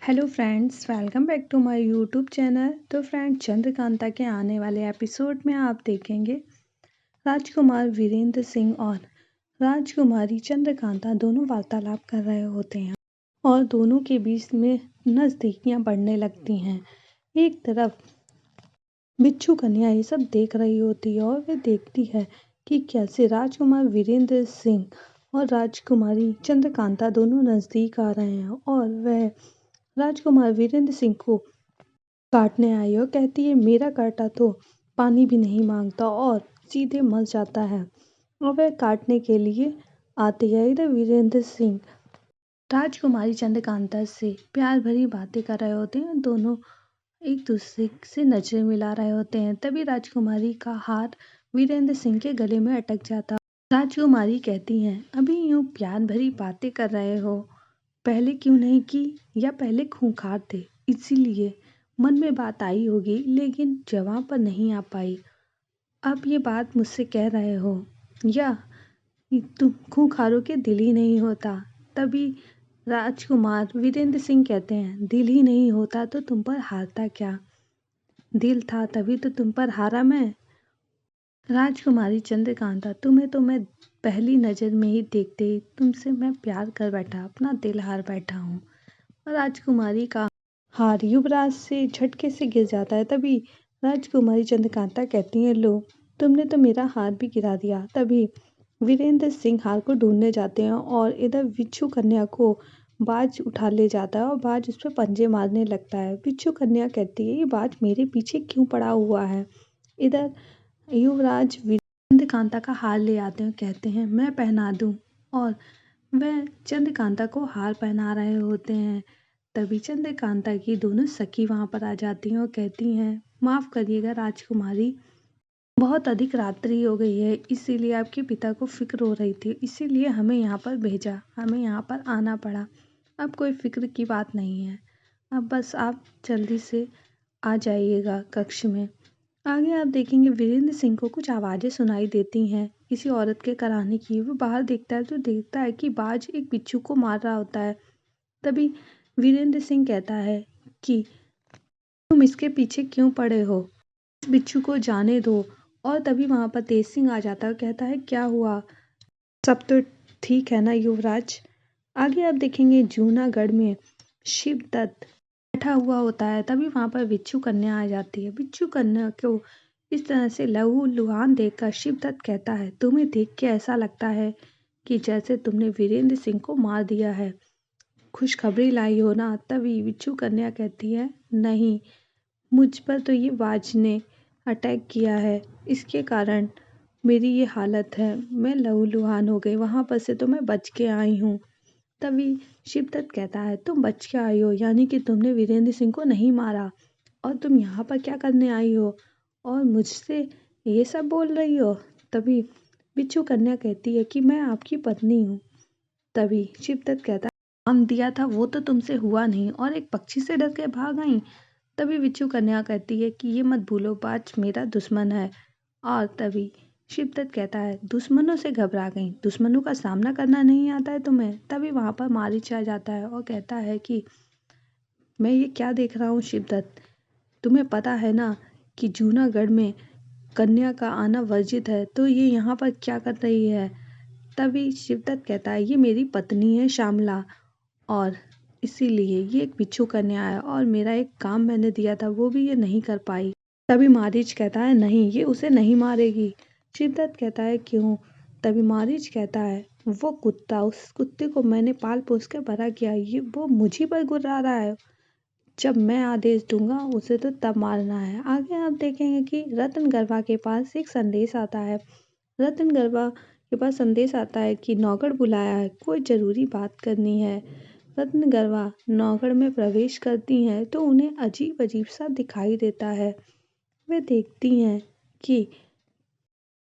Hello friends, welcome back to my YouTube channel. तो friends, Chandrakanta के आने वाले एपिसोड में आप देखेंगे राजकुमार वीरेंद्र सिंह और राजकुमारी चंद्रकांता दोनों वार्तालाप कर रहे होते हैं और दोनों के बीच में नज़दीकियां बढ़ने लगती हैं। एक तरफ बिच्छू कन्या ये सब देख रही होती है और वे देखती है कि कैसे राजकुमार वीरेंद्र सिंह और राजकुमारी चंद्रकांता दोनों नज़दीक आ रहे हैं और वह राजकुमार वीरेंद्र सिंह को काटने आई और कहती है मेरा काटा तो पानी भी नहीं मांगता और सीधे मर जाता है। और वह काटने के लिए आती है। इधर वीरेंद्र सिंह राजकुमारी चंद्रकांता से प्यार भरी बातें कर रहे होते हैं। दोनों एक दूसरे से नजरें मिला रहे होते हैं। तभी राजकुमारी का हाथ वीरेंद्र सिंह के गले में अटक जाता है। राजकुमारी कहती हैं अभी यूं प्यार भरी बातें कर रहे हो, पहले क्यों नहीं की? या पहले खूंखार थे इसीलिए मन में बात आई होगी लेकिन जवाब पर नहीं आ पाई। अब ये बात मुझसे कह रहे हो या तुम खूंखारों के दिल ही नहीं होता? तभी राजकुमार वीरेंद्र सिंह कहते हैं दिल ही नहीं होता तो तुम पर हारता क्या? दिल था तभी तो तुम पर हारा मैं। राजकुमारी चंद्रकांता, तुम्हें तो मैं पहली नज़र में ही देखते ही तुमसे मैं प्यार कर बैठा, अपना दिल हार बैठा हूँ। और राजकुमारी का हार युवराज से झटके से गिर जाता है। तभी राजकुमारी चंद्रकांता कहती हैं लो, तुमने तो मेरा हार भी गिरा दिया। तभी वीरेंद्र सिंह हार को ढूंढने जाते हैं और इधर बिच्छू कन्या को बाज उठा ले जाता है और बाज उस पर पंजे मारने लगता है। बिच्छू कन्या कहती है ये बाज मेरे पीछे क्यों पड़ा हुआ है? इधर युवराज चंद्रकांता का हार ले आते हैं, कहते हैं मैं पहना दूं और वह चंद्रकांता को हार पहना रहे होते हैं। तभी चंद्रकांता की दोनों सखी वहां पर आ जाती हैं और कहती हैं माफ करिएगा राजकुमारी, बहुत अधिक रात्रि हो गई है इसीलिए आपके पिता को फिक्र हो रही थी, इसीलिए हमें यहाँ पर भेजा, हमें यहाँ पर आना पड़ा। अब कोई फिक्र की बात नहीं है, अब बस आप जल्दी से आ जाइएगा कक्ष में। आगे आप देखेंगे वीरेंद्र सिंह को कुछ आवाज़ें सुनाई देती हैं किसी औरत के कराने की। वो बाहर देखता है तो देखता है कि बाज एक बिच्छू को मार रहा होता है। तभी वीरेंद्र सिंह कहता है कि तुम इसके पीछे क्यों पड़े हो, इस बिच्छू को जाने दो। और तभी वहां पर तेज सिंह आ जाता है और कहता है क्या हुआ, सब तो ठीक है ना युवराज? आगे आप देखेंगे जूनागढ़ में शिवदत्त बैठा हुआ होता है। तभी वहां पर बिच्छू कन्या आ जाती है। बिच्छू कन्या को इस तरह से लहू लुहान देखकर शिवदत्त कहता है तुम्हें देख के ऐसा लगता है कि जैसे तुमने वीरेंद्र सिंह को मार दिया है, खुशखबरी लाई हो ना? तभी बिच्छू कन्या कहती है नहीं, मुझ पर तो ये बाज ने अटैक किया है, इसके कारण मेरी ये हालत है, मैं लहूलुहान हो गई, वहां पर से तो मैं बच के आई हूँ। तभी शिवदत्त कहता है तुम बच के आई हो यानी कि तुमने वीरेंद्र सिंह को नहीं मारा, और तुम यहाँ पर क्या करने आई हो और मुझसे ये सब बोल रही हो? तभी बिच्छू कन्या कहती है कि मैं आपकी पत्नी हूँ। तभी शिवदत्त कहता है काम दिया था वो तो तुमसे हुआ नहीं और एक पक्षी से डर के भाग आई। तभी बिच्छू कन्या कहती है कि ये मत भूलो बाज मेरा दुश्मन है। और तभी शिवदत्त कहता है दुश्मनों से घबरा गई, दुश्मनों का सामना करना नहीं आता है तुम्हें? तभी वहां पर मारीच आ जाता है और कहता है कि मैं ये क्या देख रहा हूँ शिवदत्त, तुम्हें पता है ना कि जूनागढ़ में कन्या का आना वर्जित है, तो ये यहाँ पर क्या कर रही है? तभी शिवदत्त कहता है ये मेरी पत्नी है श्यामला और इसीलिए ये एक बिच्छू कन्या है और मेरा एक काम मैंने दिया था वो भी ये नहीं कर पाई। तभी मारीच कहता है नहीं, ये उसे नहीं मारेगी। शिवदत्त कहता है क्यों? तभी मारीच कहता है वो कुत्ता, उस कुत्ते को मैंने पाल पोस के बड़ा किया, ये वो मुझे पर गुर्रा रहा है, जब मैं आदेश दूंगा उसे तो तब मारना है। आगे आप देखेंगे कि रतन गरबा के पास एक संदेश आता है। रतन गरबा के पास संदेश आता है कि नौकर बुलाया है, कोई जरूरी बात करनी है। रत्न गरबा नौगढ़ में प्रवेश करती हैं तो उन्हें अजीब अजीब सा दिखाई देता है। वे देखती हैं कि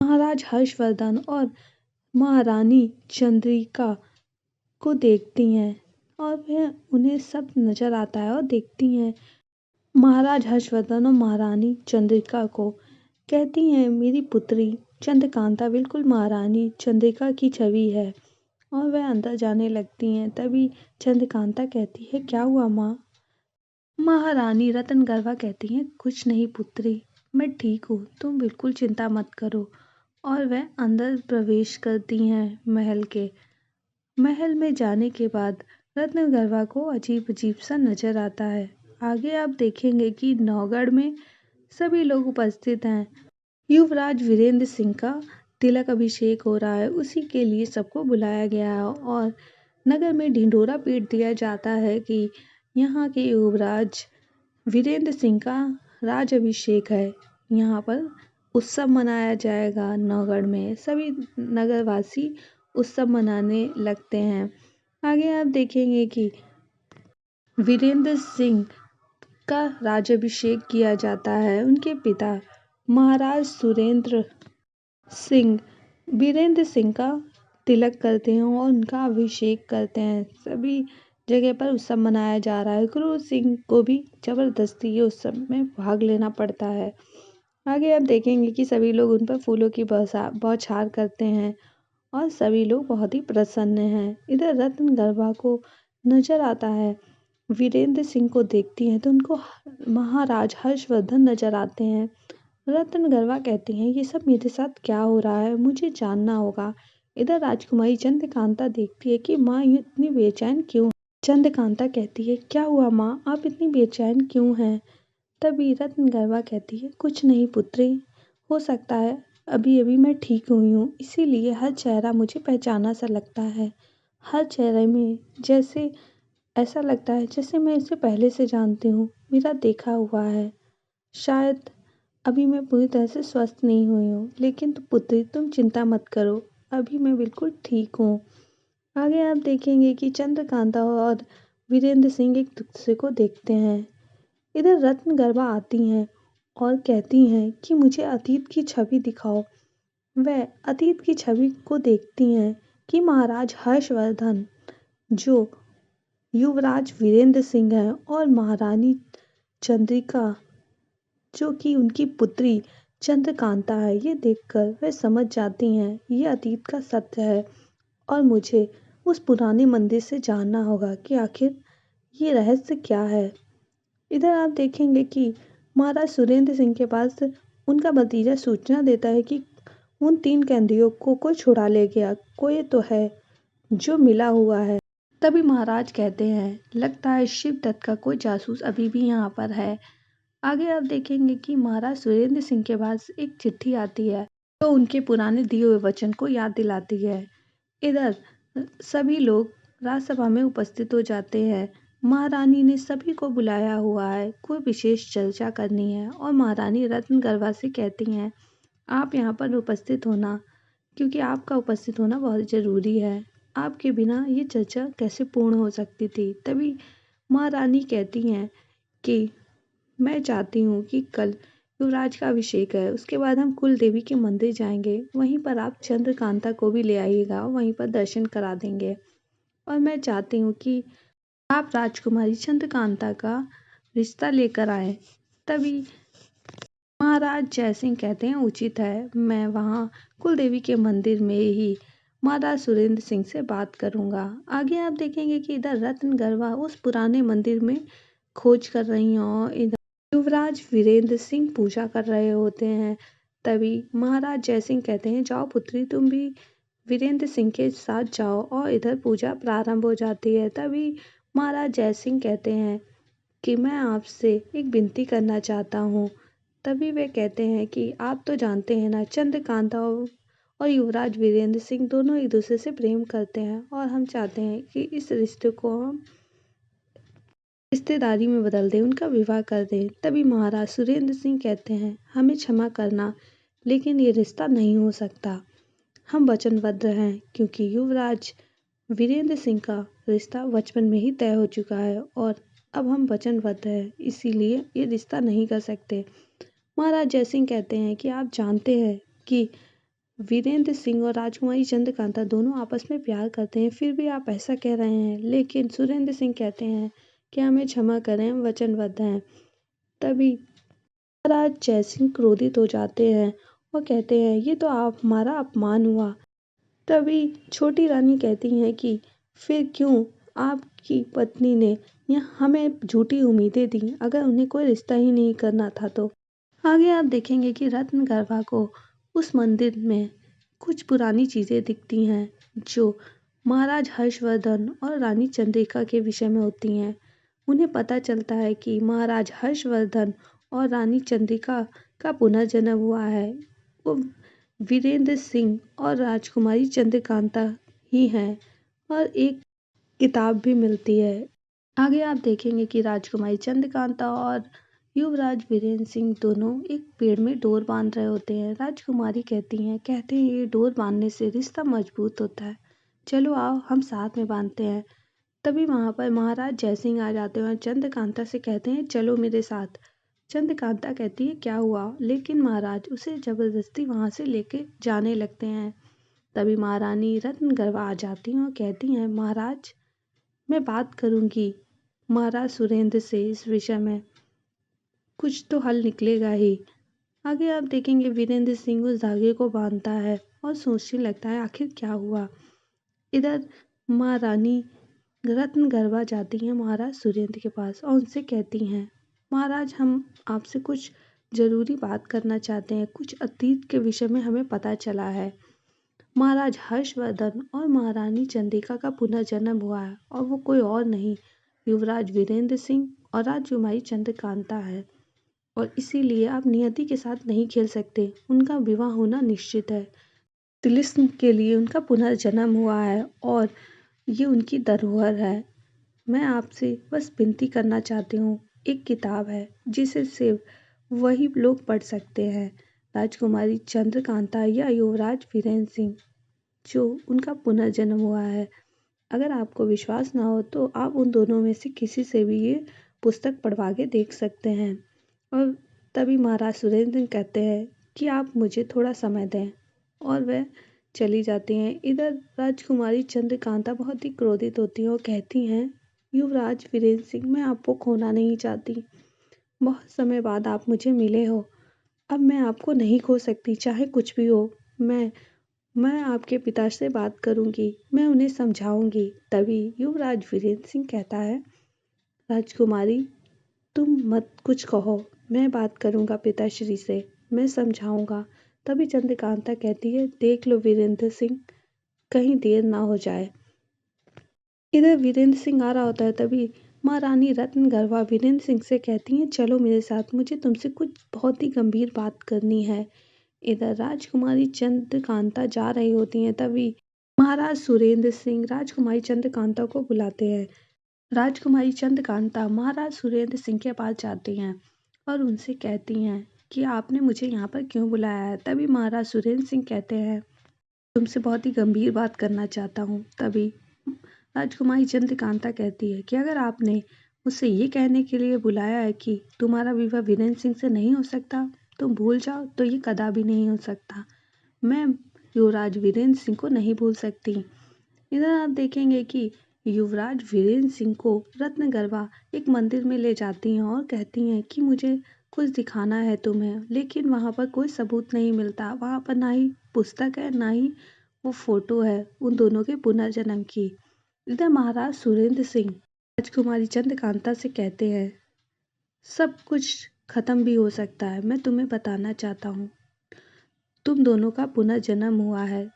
महाराज हर्षवर्धन और महारानी चंद्रिका को देखती हैं और वह उन्हें सब नजर आता है और देखती हैं महाराज हर्षवर्धन और महारानी चंद्रिका को। कहती हैं मेरी पुत्री चंद्रकांता बिल्कुल महारानी चंद्रिका की छवि है और वह अंदर जाने लगती हैं। तभी चंद्रकांता कहती है क्या हुआ माँ, महारानी रतन गर्वा कहती हैं, कुछ नहीं पुत्री, मैं ठीक हूँ, तुम बिल्कुल चिंता मत करो। और वह अंदर प्रवेश करती हैं महल के। महल में जाने के बाद रत्न गर्वा को अजीब अजीब सा नजर आता है। आगे आप देखेंगे कि नौगढ़ में सभी लोग उपस्थित हैं। युवराज वीरेंद्र सिंह का तिलक अभिषेक हो रहा है, उसी के लिए सबको बुलाया गया है और नगर में ढिंढोरा पीट दिया जाता है कि यहाँ के युवराज वीरेंद्र सिंह का राज अभिषेक है। यहाँ पर उत्सव मनाया जाएगा। नौगढ़ में सभी नगरवासी उत्सव मनाने लगते हैं। आगे आप देखेंगे कि वीरेंद्र सिंह का राज्याभिषेक किया जाता है। उनके पिता महाराज सुरेंद्र सिंह वीरेंद्र सिंह का तिलक करते हैं और उनका अभिषेक करते हैं। सभी जगह पर उत्सव मनाया जा रहा है। क्रूर सिंह को भी जबरदस्ती ये उत्सव में भाग लेना पड़ता है। आगे आप देखेंगे कि सभी लोग उन पर फूलों की बौछार करते हैं और सभी लोग बहुत ही प्रसन्न हैं। इधर रत्न गर्भा को नजर आता है, वीरेंद्र सिंह को देखती हैं तो उनको महाराज हर्षवर्धन नजर आते हैं। रत्न गर्भा कहती हैं, ये सब मेरे साथ क्या हो रहा है, मुझे जानना होगा। इधर राजकुमारी चंद्रकांता देखती है कि माँ इतनी बेचैन क्यों। चंद्रकांता कहती है, क्या हुआ माँ, आप इतनी बेचैन क्यों हैं। तभी रत्न गर्भा कहती है, कुछ नहीं पुत्री, हो सकता है अभी अभी मैं ठीक हुई हूँ, इसीलिए हर चेहरा मुझे पहचाना सा लगता है। हर चेहरे में जैसे ऐसा लगता है जैसे मैं इसे पहले से जानती हूँ, मेरा देखा हुआ है। शायद अभी मैं पूरी तरह से स्वस्थ नहीं हुई हूँ, लेकिन पुत्री तुम चिंता मत करो, अभी मैं बिल्कुल ठीक हूँ। आगे आप देखेंगे कि चंद्रकांता और वीरेंद्र सिंह एक दूसरे को देखते हैं। इधर रत्न गर्भा आती हैं और कहती हैं कि मुझे अतीत की छवि दिखाओ। वह अतीत की छवि को देखती हैं कि महाराज हर्षवर्धन जो युवराज वीरेंद्र सिंह हैं और महारानी चंद्रिका जो कि उनकी पुत्री चंद्रकांता है, ये देखकर वे समझ जाती हैं ये अतीत का सत्य है और मुझे उस पुराने मंदिर से जानना होगा कि आखिर ये रहस्य क्या है। इधर आप देखेंगे कि महाराज सुरेंद्र सिंह के पास उनका भतीजा सूचना देता है कि उन 3 कैदियों को कोई छुड़ा ले गया, कोई तो है जो मिला हुआ है। तभी महाराज कहते हैं, लगता है शिव दत्त का कोई जासूस अभी भी यहाँ पर है। आगे आप देखेंगे कि महाराज सुरेंद्र सिंह के पास एक चिट्ठी आती है तो उनके पुराने दिए हुए वचन को याद दिलाती है। इधर सभी लोग राजसभा में उपस्थित हो जाते हैं। महारानी ने सभी को बुलाया हुआ है, कोई विशेष चर्चा करनी है और महारानी रत्न गर्भा से कहती हैं, आप यहाँ पर उपस्थित होना, क्योंकि आपका उपस्थित होना बहुत ज़रूरी है। आपके बिना ये चर्चा कैसे पूर्ण हो सकती थी। तभी महारानी कहती हैं कि मैं चाहती हूँ कि कल युवराज का अभिषेक है, उसके बाद हम कुल देवी के मंदिर जाएंगे, वहीं पर आप चंद्रकांता को भी ले आइएगा, वहीं पर दर्शन करा देंगे। और मैं चाहती हूँ कि आप राजकुमारी चंद्रकांता का रिश्ता लेकर आए। तभी महाराज जयसिंह कहते हैं, उचित है, मैं वहाँ कुल देवी के मंदिर में ही महाराज सुरेंद्र सिंह से बात करूँगा। आगे आप देखेंगे कि इधर रत्न गर्भा उस पुराने मंदिर में खोज कर रही हैं और इधर युवराज वीरेंद्र सिंह पूजा कर रहे होते हैं। तभी महाराज जयसिंह कहते हैं, जाओ पुत्री, तुम भी वीरेंद्र सिंह के साथ जाओ और इधर पूजा प्रारंभ हो जाती है। तभी महाराज जयसिंह कहते हैं कि मैं आपसे एक विनती करना चाहता हूँ। तभी वे कहते हैं कि आप तो जानते हैं ना, चंद्रकांता और युवराज वीरेंद्र सिंह दोनों एक दूसरे से प्रेम करते हैं और हम चाहते हैं कि इस रिश्ते को हम रिश्तेदारी में बदल दें, उनका विवाह कर दें। तभी महाराज सुरेंद्र सिंह कहते हैं, हमें क्षमा करना, लेकिन ये रिश्ता नहीं हो सकता। हम वचनबद्ध हैं, क्योंकि युवराज वीरेंद्र सिंह का रिश्ता बचपन में ही तय हो चुका है और अब हम वचनबद्ध हैं, इसीलिए ये रिश्ता नहीं कर सकते। महाराज जयसिंह कहते हैं कि आप जानते हैं कि वीरेंद्र सिंह और राजकुमारी चंद्रकांता दोनों आपस में प्यार करते हैं, फिर भी आप ऐसा कह रहे हैं। लेकिन सुरेंद्र सिंह कहते हैं कि हमें क्षमा करें, हम वचनबद्ध हैं। तभी महाराज जयसिंह क्रोधित हो जाते हैं और कहते हैं, ये तो आप हमारा अपमान हुआ। तभी छोटी रानी कहती हैं कि फिर क्यों आपकी पत्नी ने या हमें झूठी उम्मीदें दी अगर उन्हें कोई रिश्ता ही नहीं करना था तो। आगे आप देखेंगे कि रत्नगर्भा को उस मंदिर में कुछ पुरानी चीज़ें दिखती हैं जो महाराज हर्षवर्धन और रानी चंद्रिका के विषय में होती हैं। उन्हें पता चलता है कि महाराज हर्षवर्धन और रानी चंद्रिका का पुनर्जन्म हुआ है। वो वीरेंद्र सिंह और राजकुमारी चंद्रकांता ही हैं और एक किताब भी मिलती है। आगे आप देखेंगे कि राजकुमारी चंद्रकांता और युवराज वीरेंद्र सिंह दोनों एक पेड़ में डोर बांध रहे होते हैं। राजकुमारी कहते हैं ये डोर बांधने से रिश्ता मजबूत होता है, चलो आओ हम साथ में बांधते हैं। तभी वहां पर महाराज जयसिंह आ जाते हैं और चंद्रकांता से कहते हैं चलो मेरे साथ। चंद्रकांता कहती है क्या हुआ, लेकिन महाराज उसे जबरदस्ती वहां से लेके जाने लगते हैं। तभी महारानी रत्नगर्भा आ जाती हैं और कहती हैं महाराज मैं बात करूंगी महाराज सुरेंद्र से, इस विषय में कुछ तो हल निकलेगा ही। आगे आप देखेंगे वीरेंद्र सिंह उस धागे को बांधता है और सोचने लगता है आखिर क्या हुआ। इधर महारानी रत्नगर्भा जाती हैं महाराज सुरेंद्र के पास और उनसे कहती हैं महाराज हम आपसे कुछ जरूरी बात करना चाहते हैं, कुछ अतीत के विषय में हमें पता चला है। महाराज हर्षवर्धन और महारानी चंद्रिका का पुनर्जन्म हुआ है और वो कोई और नहीं युवराज वीरेंद्र सिंह और राजकुमारी चंद्रकांता है, और इसीलिए आप नियति के साथ नहीं खेल सकते, उनका विवाह होना निश्चित है। तिलिस्म के लिए उनका पुनर्जन्म हुआ है और ये उनकी धरोहर है। मैं आपसे बस विनती करना चाहती हूँ, एक किताब है जिसे सिर्फ वही लोग पढ़ सकते हैं, राजकुमारी चंद्रकांता या युवराज वीरेंद्र सिंह जो उनका पुनर्जन्म हुआ है। अगर आपको विश्वास ना हो तो आप उन दोनों में से किसी से भी ये पुस्तक पढ़वा के देख सकते हैं। और तभी महाराज सुरेंद्र सिंह कहते हैं कि आप मुझे थोड़ा समय दें, और वह चली जाती हैं। इधर राजकुमारी चंद्रकांता बहुत ही क्रोधित होती हैं और कहती हैं युवराज वीरेंद्र सिंह मैं आपको खोना नहीं चाहती, बहुत समय बाद आप मुझे मिले हो, अब मैं आपको नहीं खो सकती चाहे कुछ भी हो। मैं आपके पिता से बात करूंगी, मैं उन्हें समझाऊंगी। तभी युवराज वीरेंद्र सिंह कहता है राजकुमारी तुम मत कुछ कहो, मैं बात करूंगा पिताश्री से, मैं समझाऊंगा। तभी चंद्रकांता कहती है देख लो वीरेंद्र सिंह, कहीं देर ना हो जाए। इधर वीरेंद्र सिंह आ रहा होता है, तभी महारानी रत्नगर्भा वीरेंद्र सिंह से कहती हैं चलो मेरे साथ, मुझे तुमसे कुछ बहुत ही गंभीर बात करनी है। इधर राजकुमारी चंद्रकांता जा रही होती हैं, तभी महाराज सुरेंद्र सिंह राजकुमारी चंद्रकांता को बुलाते हैं। राजकुमारी चंद्रकांता महाराज सुरेंद्र सिंह के पास जाती हैं और उनसे कहती हैं कि आपने मुझे यहाँ पर क्यों बुलाया है। तभी महाराज सुरेंद्र सिंह कहते हैं तुमसे बहुत ही गंभीर बात करना चाहता हूँ। तभी राजकुमारी चंद्रकांता कहती है कि अगर आपने मुझसे ये कहने के लिए बुलाया है कि तुम्हारा विवाह वीरेंद्र सिंह से नहीं हो सकता, तुम भूल जाओ, तो ये कदापि नहीं हो सकता। मैं युवराज वीरेंद्र सिंह को नहीं भूल सकती। इधर आप देखेंगे कि युवराज वीरेंद्र सिंह को रत्नगर्भा एक मंदिर में ले जाती हैं और कहती हैं कि मुझे कुछ दिखाना है तुम्हें, लेकिन वहाँ पर कोई सबूत नहीं मिलता। वहाँ पर ना ही पुस्तक है ना ही वो फोटो है उन दोनों के पुनर्जन्म की। इधर महाराज सुरेंद्र सिंह राजकुमारी चंद्रकांता से कहते हैं सब कुछ खत्म भी हो सकता है, मैं तुम्हें बताना चाहता हूँ तुम दोनों का पुनर्जन्म हुआ है।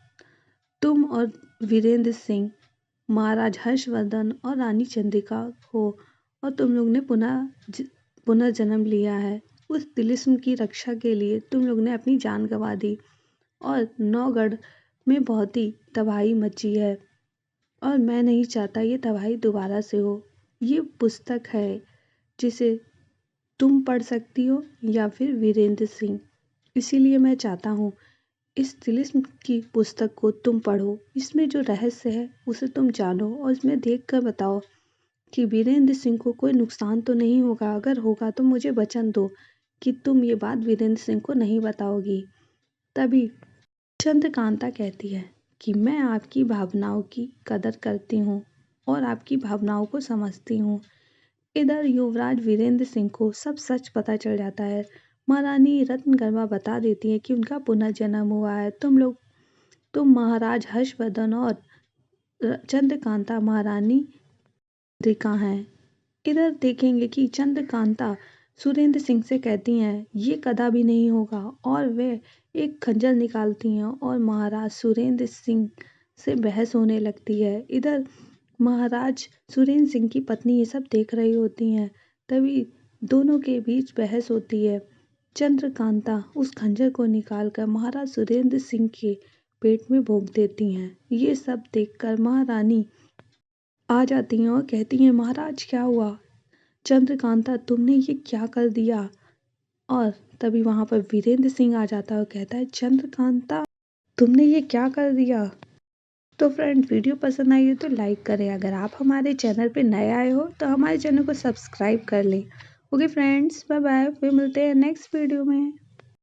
तुम और वीरेंद्र सिंह महाराज हर्षवर्धन और रानी चंद्रिका हो, और तुम लोग ने पुनर्जन्म लिया है। उस तिलिस्म की रक्षा के लिए तुम लोग ने अपनी जान गंवा दी और नौगढ़ में बहुत ही तबाही मची है, और मैं नहीं चाहता ये तबाही दोबारा से हो। ये पुस्तक है जिसे तुम पढ़ सकती हो या फिर वीरेंद्र सिंह, इसीलिए मैं चाहता हूँ इस तिलिस्म की पुस्तक को तुम पढ़ो, इसमें जो रहस्य है उसे तुम जानो और इसमें देखकर बताओ कि वीरेंद्र सिंह को कोई नुकसान तो नहीं होगा। अगर होगा तो मुझे वचन दो कि तुम ये बात वीरेंद्र सिंह को नहीं बताओगी। तभी चंद्रकांता कहती है कि मैं आपकी भावनाओं की कदर करती हूँ और आपकी भावनाओं को समझती हूँ। इधर युवराज वीरेंद्र सिंह को सब सच पता चल जाता है। महारानी रत्नगर्भा बता देती है कि उनका पुनर्जन्म हुआ है। तुम महाराज हर्षवर्धन और चंद्रकांता महारानी चंद्रिका हैं। इधर देखेंगे कि चंद्रकांता सुरेंद्र सिंह से कहती हैं ये कदा भी नहीं होगा और वे एक खंजर निकालती हैं और महाराज सुरेंद्र सिंह से बहस होने लगती है। इधर महाराज सुरेंद्र सिंह की पत्नी ये सब देख रही होती हैं। तभी दोनों के बीच बहस होती है। चंद्रकांता उस खंजर को निकालकर महाराज सुरेंद्र सिंह के पेट में भोंक देती हैं। ये सब देखकर महारानी आ जाती हैं और कहती हैं महाराज क्या हुआ? चंद्रकांता तुमने ये क्या कर दिया? और तभी वहां पर वीरेंद्र सिंह आ जाता है और कहता है चंद्रकांता तुमने ये क्या कर दिया? तो फ्रेंड्स वीडियो पसंद आई हो तो लाइक करें। अगर आप हमारे चैनल पे नए आए हो तो हमारे चैनल को सब्सक्राइब कर लें। ओके फ्रेंड्स, बाय बाय, फिर मिलते हैं नेक्स्ट वीडियो में।